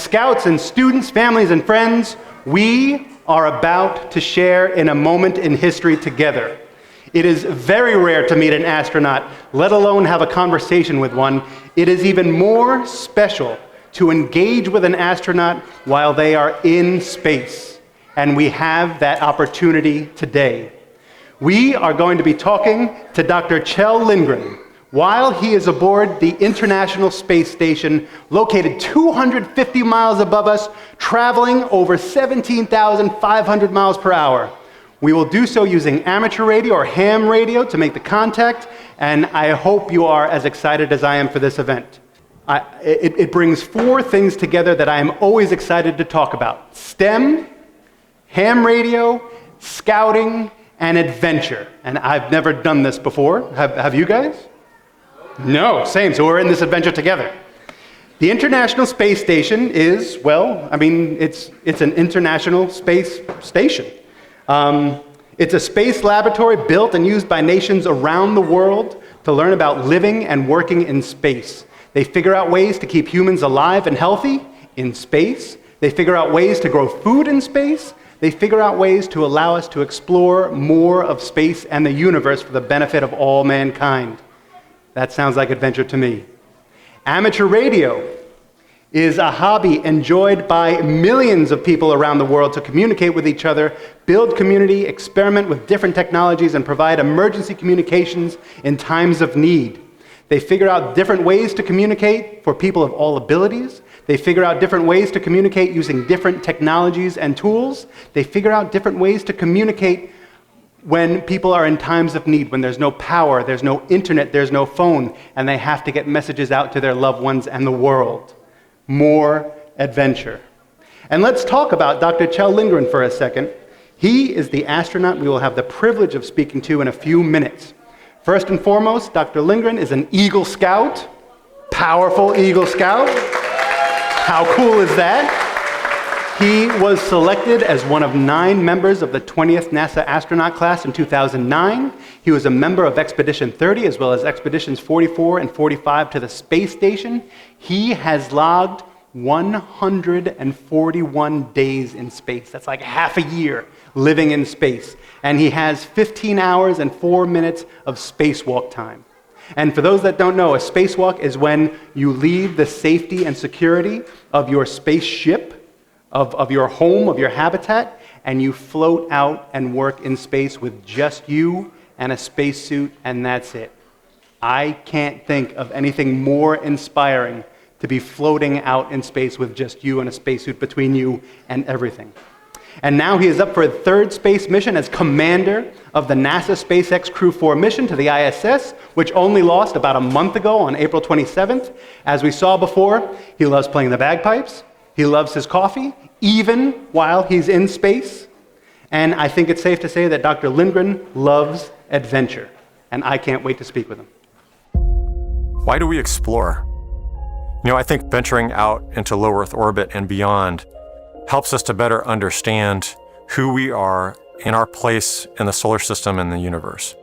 Scouts and students, families and friends, we are about to share in a moment in history together. It is very rare to meet an astronaut, let alone have a conversation with one. It is even more special to engage with an astronaut while they are in space. And we have that opportunity today. We are going to be talking to Dr. Kjell Lindgren while he is aboard the International Space Station, located 250 miles above us, traveling over 17,500 miles per hour. We will do so using amateur radio or ham radio to make the contact, and I hope you are as excited as I am for this event. It brings four things together that I am always excited to talk about: STEM, ham radio, scouting, and adventure. And I've never done this before. Have you guys? No, same. So we're in this adventure together. The International Space Station is, well, I mean, it's an international space station. It's a space laboratory built and used by nations around the world to learn about living and working in space. They figure out ways to keep humans alive and healthy in space. They figure out ways to grow food in space. They figure out ways to allow us to explore more of space and the universe for the benefit of all mankind. That sounds like adventure to me. Amateur radio is a hobby enjoyed by millions of people around the world to communicate with each other, build community, experiment with different technologies, and provide emergency communications in times of need. They figure out different ways to communicate for people of all abilities. They figure out different ways to communicate using different technologies and tools. They figure out different ways to communicate when people are in times of need, when there's no power, there's no internet, there's no phone, and they have to get messages out to their loved ones and the world. More adventure. And let's talk about Dr. Kjell Lindgren for a second. He is the astronaut we will have the privilege of speaking to in a few minutes. First and foremost, Dr. Lindgren is an Eagle Scout, powerful Eagle Scout. How cool is that? He was selected as one of 9 members of the 20th NASA astronaut class in 2009. He was a member of Expedition 30 as well as Expeditions 44 and 45 to the space station. He has logged 141 days in space. That's like half a year living in space. And he has 15 hours and 4 minutes of spacewalk time. And for those that don't know, a spacewalk is when you leave the safety and security of your spaceship, of your home, of your habitat, and you float out and work in space with just you and a spacesuit, and that's it. I can't think of anything more inspiring to be floating out in space with just you and a spacesuit between you and everything. And now he is up for a 3rd space mission as commander of the NASA SpaceX Crew 4 mission to the ISS, which only lost about a month ago on April 27th. As we saw before, he loves playing the bagpipes. He loves his coffee, even while he's in space. And I think it's safe to say that Dr. Lindgren loves adventure. And I can't wait to speak with him. Why do we explore? You know, I think venturing out into low Earth orbit and beyond helps us to better understand who we are and our place in the solar system and the universe.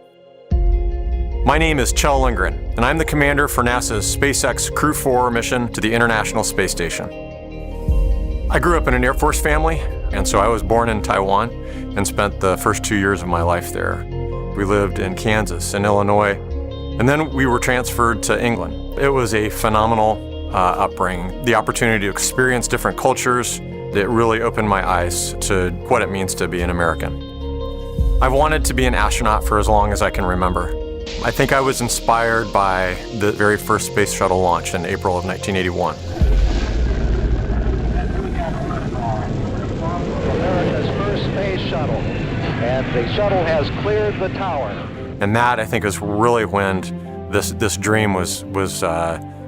My name is Kjell Lindgren, and I'm the commander for NASA's SpaceX Crew 4 mission to the International Space Station. I grew up in an Air Force family, and so I was born in Taiwan and spent the first 2 years of my life there. We lived in Kansas and Illinois, and then we were transferred to England. It was a phenomenal upbringing. The opportunity to experience different cultures, it really opened my eyes to what it means to be an American. I've wanted to be an astronaut for as long as I can remember. I think I was inspired by the very first space shuttle launch in April of 1981. America's first space shuttle, and the shuttle has cleared the tower. And that, I think, is really when this dream was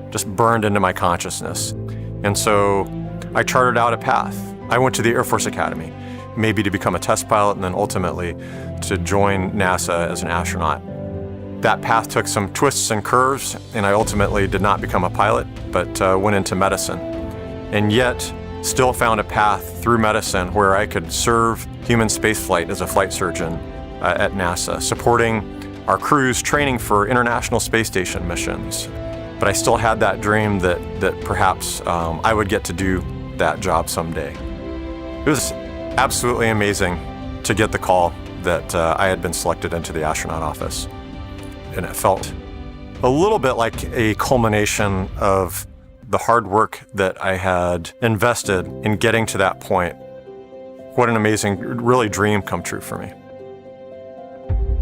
just burned into my consciousness. And so I charted out a path. I went to the Air Force Academy, maybe to become a test pilot and then ultimately to join NASA as an astronaut. That path took some twists and curves, and I ultimately did not become a pilot, but went into medicine. And yet, still found a path through medicine where I could serve human spaceflight as a flight surgeon at NASA, supporting our crews training for International Space Station missions. But I still had that dream that perhaps I would get to do that job someday. It was absolutely amazing to get the call that I had been selected into the astronaut office. And it felt a little bit like a culmination of the hard work that I had invested in getting to that point. What an amazing, really dream come true for me.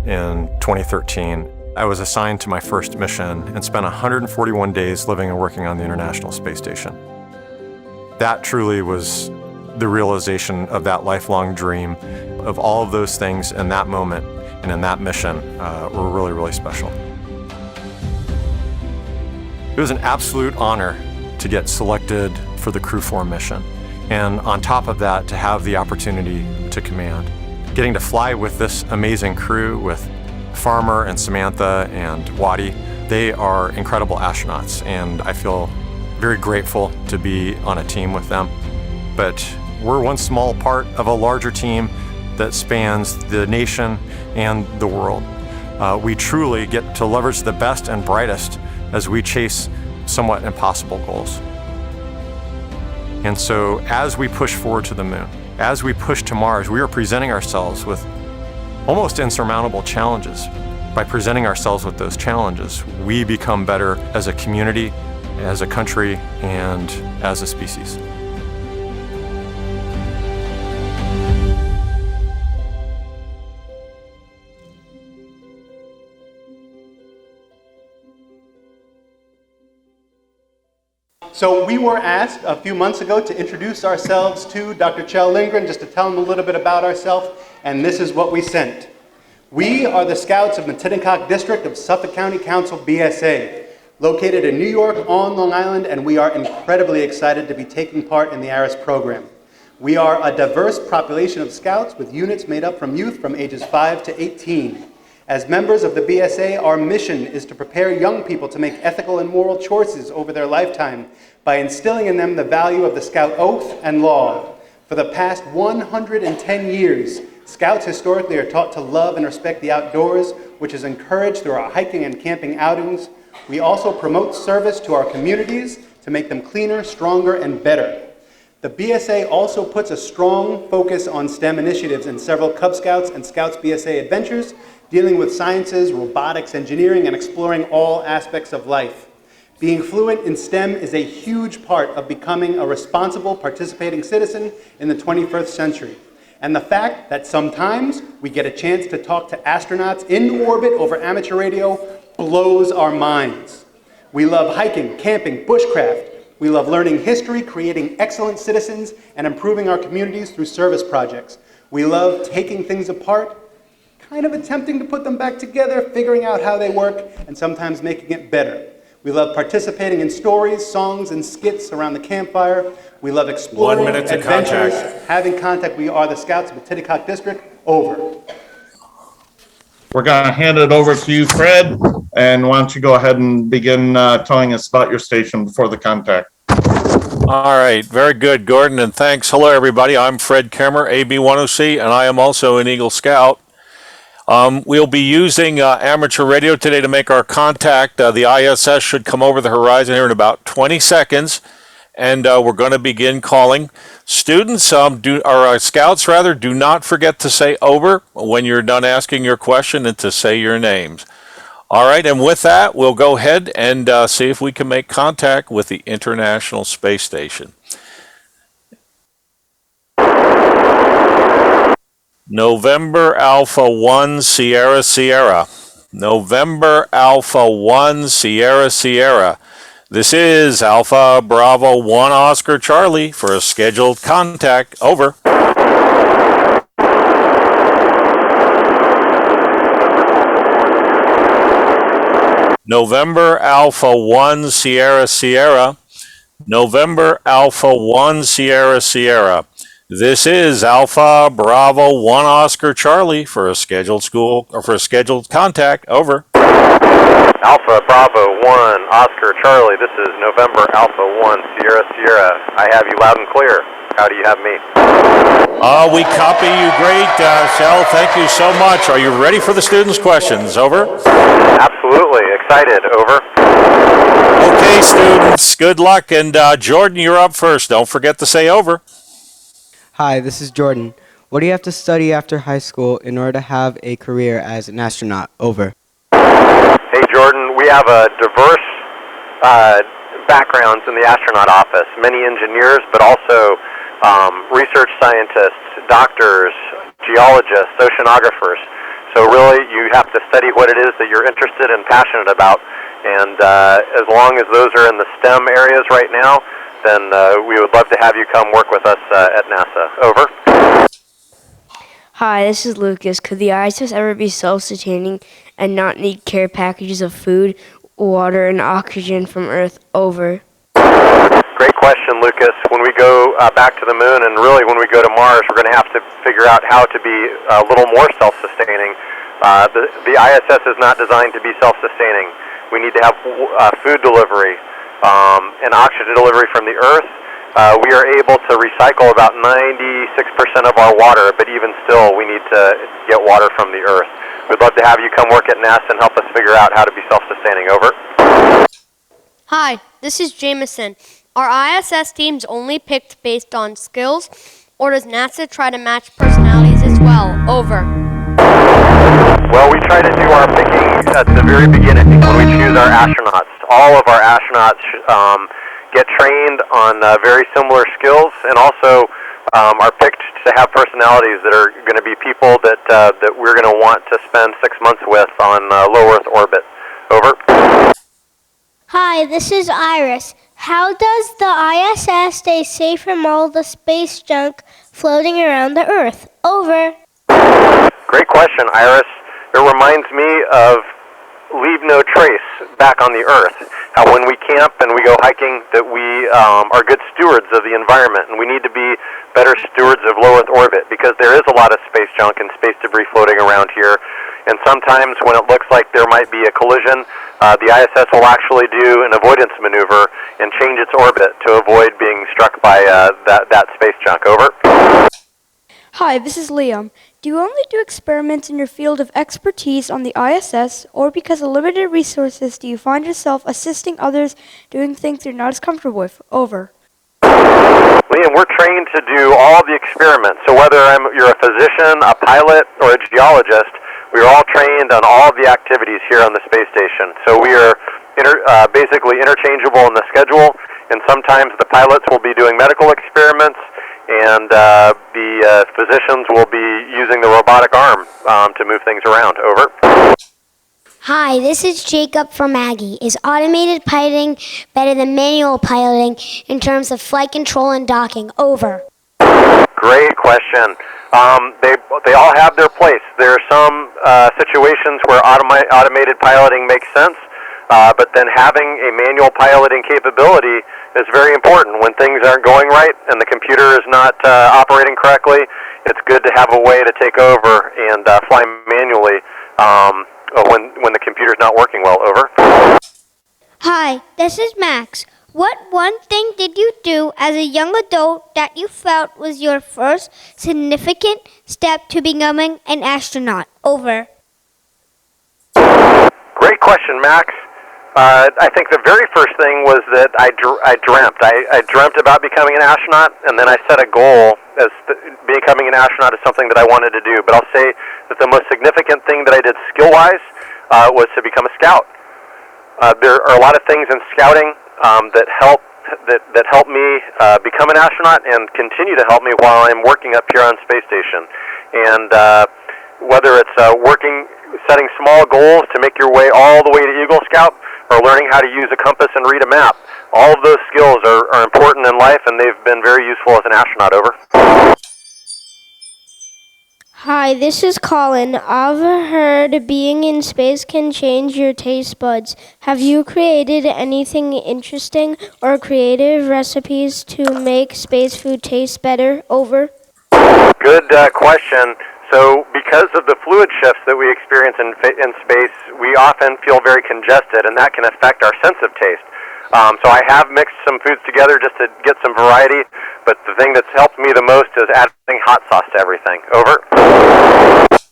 In 2013, I was assigned to my first mission and spent 141 days living and working on the International Space Station. That truly was the realization of that lifelong dream. Of all of those things in that moment and in that mission were really, really special. It was an absolute honor to get selected for the Crew 4 mission. And on top of that, to have the opportunity to command. Getting to fly with this amazing crew, with Farmer and Samantha and Waddy, they are incredible astronauts, and I feel very grateful to be on a team with them. But we're one small part of a larger team that spans the nation and the world. We truly get to leverage the best and brightest as we chase somewhat impossible goals. And so as we push forward to the moon, as we push to Mars, we are presenting ourselves with almost insurmountable challenges. By presenting ourselves with those challenges, we become better as a community, as a country, and as a species. So we were asked a few months ago to introduce ourselves to Dr. Kjell Lindgren, just to tell him a little bit about ourselves, and this is what we sent. We are the Scouts of Matinecock District of Suffolk County Council, BSA, located in New York on Long Island, and we are incredibly excited to be taking part in the ARIS program. We are a diverse population of Scouts with units made up from youth from ages 5 to 18. As members of the BSA, our mission is to prepare young people to make ethical and moral choices over their lifetime by instilling in them the value of the Scout oath and law. For the past 110 years, Scouts historically are taught to love and respect the outdoors, which is encouraged through our hiking and camping outings. We also promote service to our communities to make them cleaner, stronger, and better. The BSA also puts a strong focus on STEM initiatives in several Cub Scouts and Scouts BSA adventures, dealing with sciences, robotics, engineering, and exploring all aspects of life. Being fluent in STEM is a huge part of becoming a responsible, participating citizen in the 21st century. And the fact that sometimes we get a chance to talk to astronauts in orbit over amateur radio blows our minds. We love hiking, camping, bushcraft. We love learning history, creating excellent citizens, and improving our communities through service projects. We love taking things apart, kind of attempting to put them back together, figuring out how they work, and sometimes making it better. We love participating in stories, songs, and skits around the campfire. We love exploring 1 minute to adventures, contact. having contact. We are the Scouts of Matinecock District. Over. We're going to hand it over to you, Fred, and why don't you go ahead and begin telling us about your station before the contact. All right, very good, Gordon, and thanks. Hello, everybody. I'm Fred Kemmer, AB10C, and I am also an Eagle Scout. We'll be using amateur radio today to make our contact. The ISS should come over the horizon here in about 20 seconds, and we're going to begin calling. Students, scouts rather, do not forget to say over when you're done asking your question and to say your names. All right, and with that, we'll go ahead and see if we can make contact with the International Space Station. November Alpha 1 Sierra Sierra. November Alpha 1 Sierra Sierra. This is Alpha Bravo 1 Oscar Charlie for a scheduled contact. Over. November Alpha 1 Sierra Sierra. November Alpha 1 Sierra Sierra. This is Alpha Bravo 1 Oscar Charlie for a scheduled contact. Over. Alpha Bravo 1 Oscar Charlie. This is November Alpha 1 Sierra Sierra. I have you loud and clear. How do you have me? We copy you great, Kjell. Thank you so much. Are you ready for the students' questions? Over. Absolutely. excited. Over. Okay, students, good luck. And Jordan, you're up first. Don't forget to say over. Hi, this is Jordan. What do you have to study after high school in order to have a career as an astronaut? Over. Hey, Jordan, we have a diverse backgrounds in the astronaut office. Many engineers, but also research scientists, doctors, geologists, oceanographers. So really, you have to study what it is that you're interested and passionate about. And as long as those are in the STEM areas right now, then we would love to have you come work with us at NASA. Over. Hi, this is Lucas. Could the ISS ever be self-sustaining and not need care packages of food, water, and oxygen from Earth? Over. Great question, Lucas. When we go back to the moon, and really when we go to Mars, we're going to have to figure out how to be a little more self-sustaining. The ISS is not designed to be self-sustaining. We need to have food delivery and oxygen delivery from the Earth. We are able to recycle about 96% of our water, but even still, we need to get water from the Earth. We'd love to have you come work at NASA and help us figure out how to be self-sustaining. Over. Hi, this is Jameson. Are ISS teams only picked based on skills, or does NASA try to match personalities as well? Over. Well, we try to do our picking at the very beginning when we choose our astronauts. All of our astronauts get trained on very similar skills, and also are picked to have personalities that are going to be people that we're going to want to spend 6 months with on low Earth orbit. Over. Hi, this is Iris. How does the ISS stay safe from all the space junk floating around the Earth? Over. Great question, Iris. It reminds me of leave no trace back on the Earth. How when we camp and we go hiking, that we are good stewards of the environment, and we need to be better stewards of low Earth orbit, because there is a lot of space junk and space debris floating around here. And sometimes when it looks like there might be a collision, the ISS will actually do an avoidance maneuver and change its orbit to avoid being struck by that space junk. Over. Hi, this is Liam. Do you only do experiments in your field of expertise on the ISS, or because of limited resources do you find yourself assisting others doing things you're not as comfortable with? Over. Liam, we're trained to do all the experiments. So whether you're a physician, a pilot, or a geologist, we're all trained on all of the activities here on the space station. So we are basically interchangeable in the schedule, and sometimes the pilots will be doing medical experiments, and the physicians will be using the robotic arm to move things around. Over. Hi, this is Jacob from Aggie. Is automated piloting better than manual piloting in terms of flight control and docking? Over. Great question. They all have their place. There are some situations where automated piloting makes sense, but then having a manual piloting capability is very important. When things aren't going right and the computer is not operating correctly, it's good to have a way to take over and fly manually when the computer's not working well. Over. Hi, this is Max. What one thing did you do as a young adult that you felt was your first significant step to becoming an astronaut? Over. Great question, Max. I think the very first thing was that I dreamt. I dreamt about becoming an astronaut, and then I set a goal as becoming an astronaut is something that I wanted to do. But I'll say that the most significant thing that I did skill-wise was to become a scout. There are a lot of things in scouting that help me become an astronaut and continue to help me while I'm working up here on Space Station. And whether it's setting small goals to make your way all the way to Eagle Scout, or learning how to use a compass and read a map, all of those skills are important in life, and they've been very useful as an astronaut. Over. Hi, this is Colin. I've heard being in space can change your taste buds. Have you created anything interesting or creative recipes to make space food taste better? Over. Good question. So because of the fluid shifts that we experience in space, we often feel very congested, and that can affect our sense of taste. So I have mixed some foods together just to get some variety, but the thing that's helped me the most is adding hot sauce to everything. Over.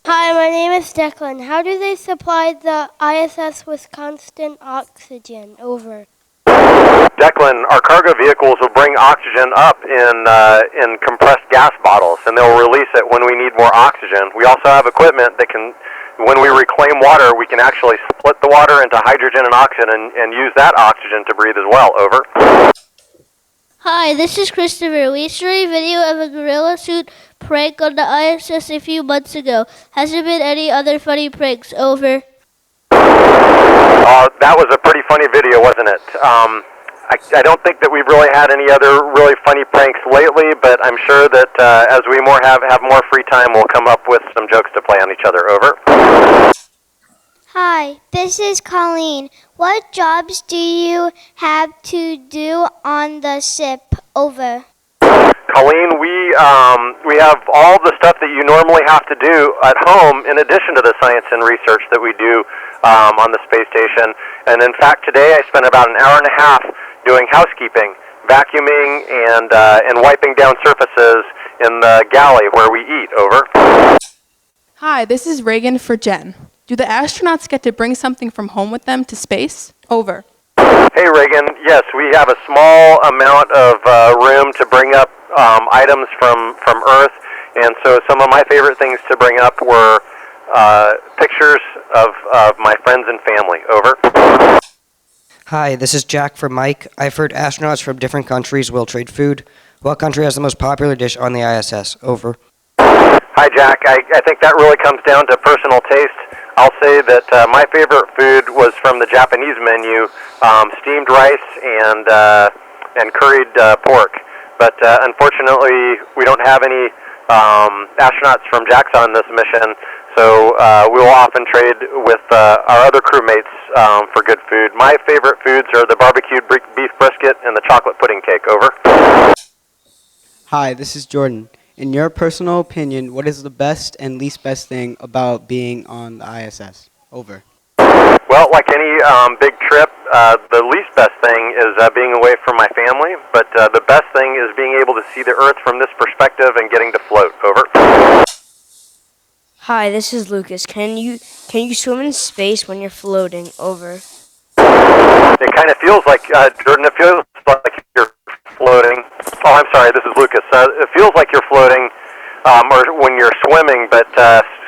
Hi, my name is Declan. How do they supply the ISS with constant oxygen? Over. Declan, our cargo vehicles will bring oxygen up in compressed gas bottles, and they'll release it when we need more oxygen. We also have equipment that can, when we reclaim water, we can actually split the water into hydrogen and oxygen and use that oxygen to breathe as well. Over. Hi, this is Christopher. We saw a video of a gorilla suit prank on the ISS a few months ago. Has there been any other funny pranks? Over. That was a pretty funny video, wasn't it? I don't think that we've really had any other really funny pranks lately, but I'm sure that as we have more free time, we'll come up with some jokes to play on each other. Over. Hi, this is Colleen. What jobs do you have to do on the ship? Over. Colleen, we have all the stuff that you normally have to do at home in addition to the science and research that we do on the space station. And in fact, today I spent about an hour and a half doing housekeeping, vacuuming and wiping down surfaces in the galley where we eat. Over. Hi, this is Reagan for Jen. Do the astronauts get to bring something from home with them to space? Over. Hey Reagan, yes, we have a small amount of room to bring up items from Earth, and so some of my favorite things to bring up were pictures of my friends and family. Over. Hi, this is Jack for Mike. I've heard astronauts from different countries will trade food. What country has the most popular dish on the ISS? Over. Hi Jack, I think that really comes down to personal taste. I'll say that my favorite food was from the Japanese menu, steamed rice and curried pork. But unfortunately, we don't have any astronauts from JAXA on this mission, so we will often trade with our other crewmates for good food. My favorite foods are the barbecued beef brisket and the chocolate pudding cake. Over. Hi, this is Jordan. In your personal opinion, what is the best and least best thing about being on the ISS? Over. Well, like any big trip, the least best thing is being away from my family, but the best thing is being able to see the Earth from this perspective and getting to float. Over. Hi, this is Lucas. Can you swim in space when you're floating? Over. It kind of feels like, Jordan, it feels like you're floating. Oh, I'm sorry, this is Lucas. It feels like you're floating or when you're swimming, but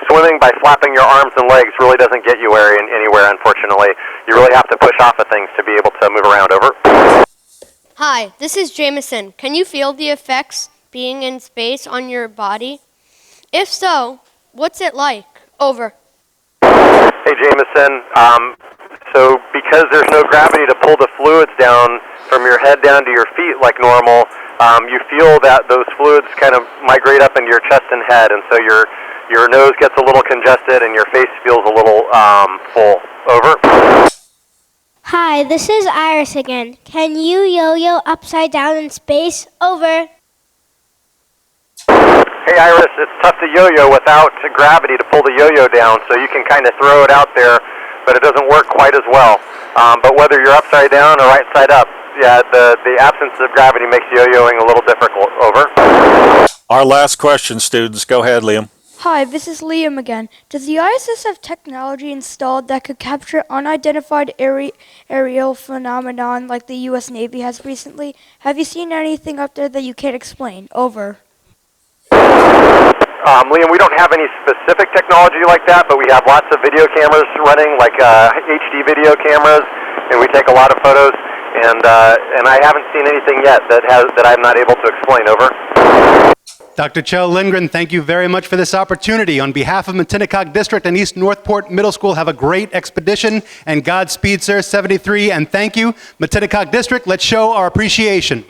swimming by flapping your arms and legs really doesn't get you anywhere, unfortunately. You really have to push off of things to be able to move around. Over. Hi, this is Jameson. Can you feel the effects being in space on your body? If so, what's it like? Over. Hey, Jameson. So because there's no gravity to pull the fluids down from your head down to your feet like normal, you feel that those fluids kind of migrate up into your chest and head, and so your nose gets a little congested and your face feels a little full. Over. Hi, this is Iris again. Can you yo-yo upside down in space? Over. Hey Iris, it's tough to yo-yo without gravity to pull the yo-yo down, so you can kind of throw it out there, but it doesn't work quite as well. But whether you're upside down or right side up, yeah, the absence of gravity makes yo-yoing a little difficult. Over. Our last question, students. Go ahead, Liam. Hi, this is Liam again. Does the ISS have technology installed that could capture unidentified aerial phenomenon like the U.S. Navy has recently? Have you seen anything up there that you can't explain? Over. Liam, we don't have any specific technology like that, but we have lots of video cameras running, like HD video cameras, and we take a lot of photos. And I haven't seen anything yet that I'm not able to explain. Over. Dr. Kjell Lindgren, thank you very much for this opportunity. On behalf of Matinecock District and East Northport Middle School, have a great expedition, and Godspeed, sir, 73, and thank you. Matinecock District, let's show our appreciation.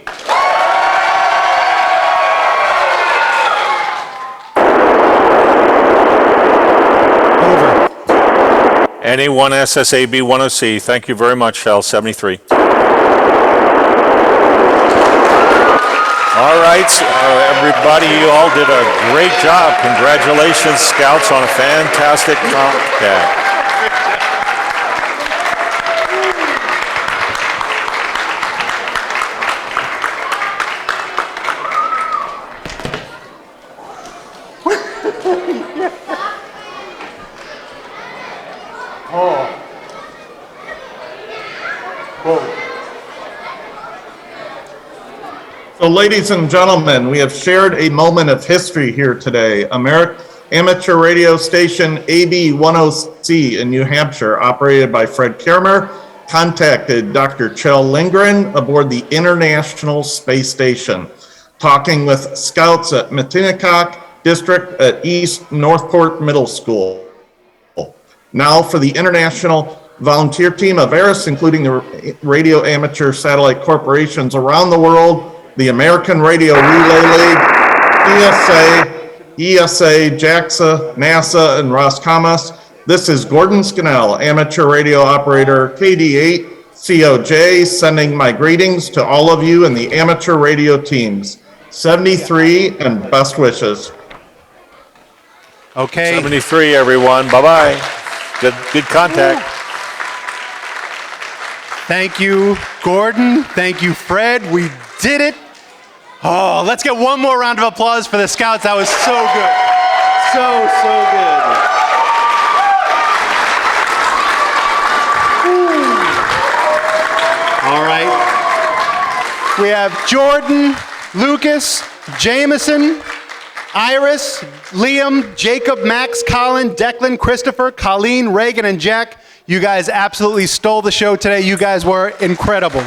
Anyone SSAB 10C, thank you very much, Shell 73. All right, everybody, you all did a great job. Congratulations, Scouts, on a fantastic contact. So, ladies and gentlemen, we have shared a moment of history here today. Amateur radio station AB10C in New Hampshire, operated by Fred Kermer, contacted Dr. Kjell Lindgren aboard the International Space Station, talking with scouts at Matinecock District at East Northport Middle School. Now for the International Volunteer Team of ARIS, including the radio amateur satellite corporations around the world, the American Radio Relay League, ESA, JAXA, NASA, and Roscosmos. This is Gordon Scannell, amateur radio operator, KD8, COJ, sending my greetings to all of you in the amateur radio teams. 73 and best wishes. Okay. 73, everyone. Bye-bye. Good contact. Thank you, Gordon. Thank you, Fred. We did it. Oh, let's get one more round of applause for the Scouts. That was so good. So good. All right. We have Jordan, Lucas, Jameson, Iris, Liam, Jacob, Max, Colin, Declan, Christopher, Colleen, Reagan, and Jack. You guys absolutely stole the show today. You guys were incredible.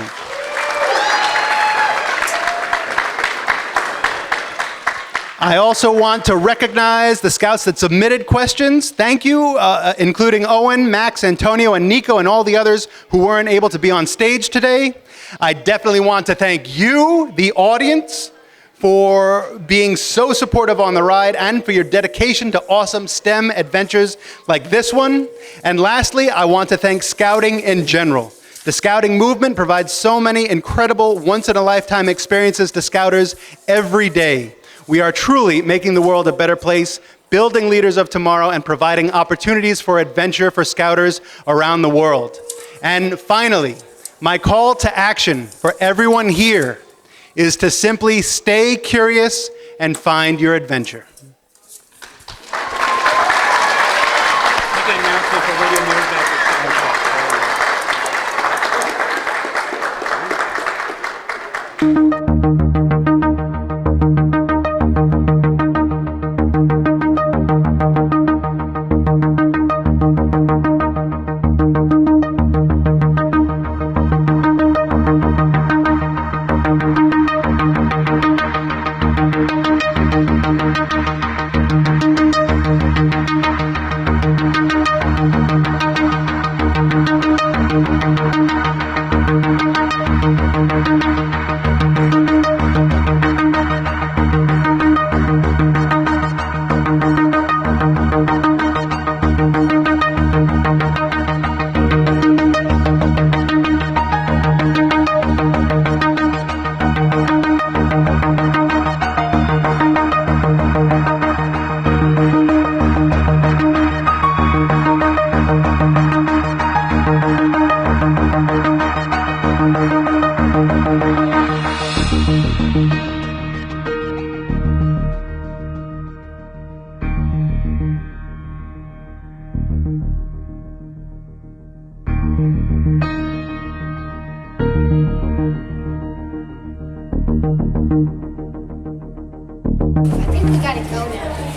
I also want to recognize the Scouts that submitted questions. Thank you, including Owen, Max, Antonio, and Nico, and all the others who weren't able to be on stage today. I definitely want to thank you, the audience, for being so supportive on the ride and for your dedication to awesome STEM adventures like this one. And lastly, I want to thank Scouting in general. The Scouting movement provides so many incredible once-in-a-lifetime experiences to Scouters every day. We are truly making the world a better place, building leaders of tomorrow, and providing opportunities for adventure for Scouters around the world. And finally, my call to action for everyone here is to simply stay curious and find your adventure.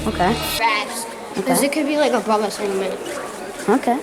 Okay. Fast. Because it could be like above us in a minute. Okay.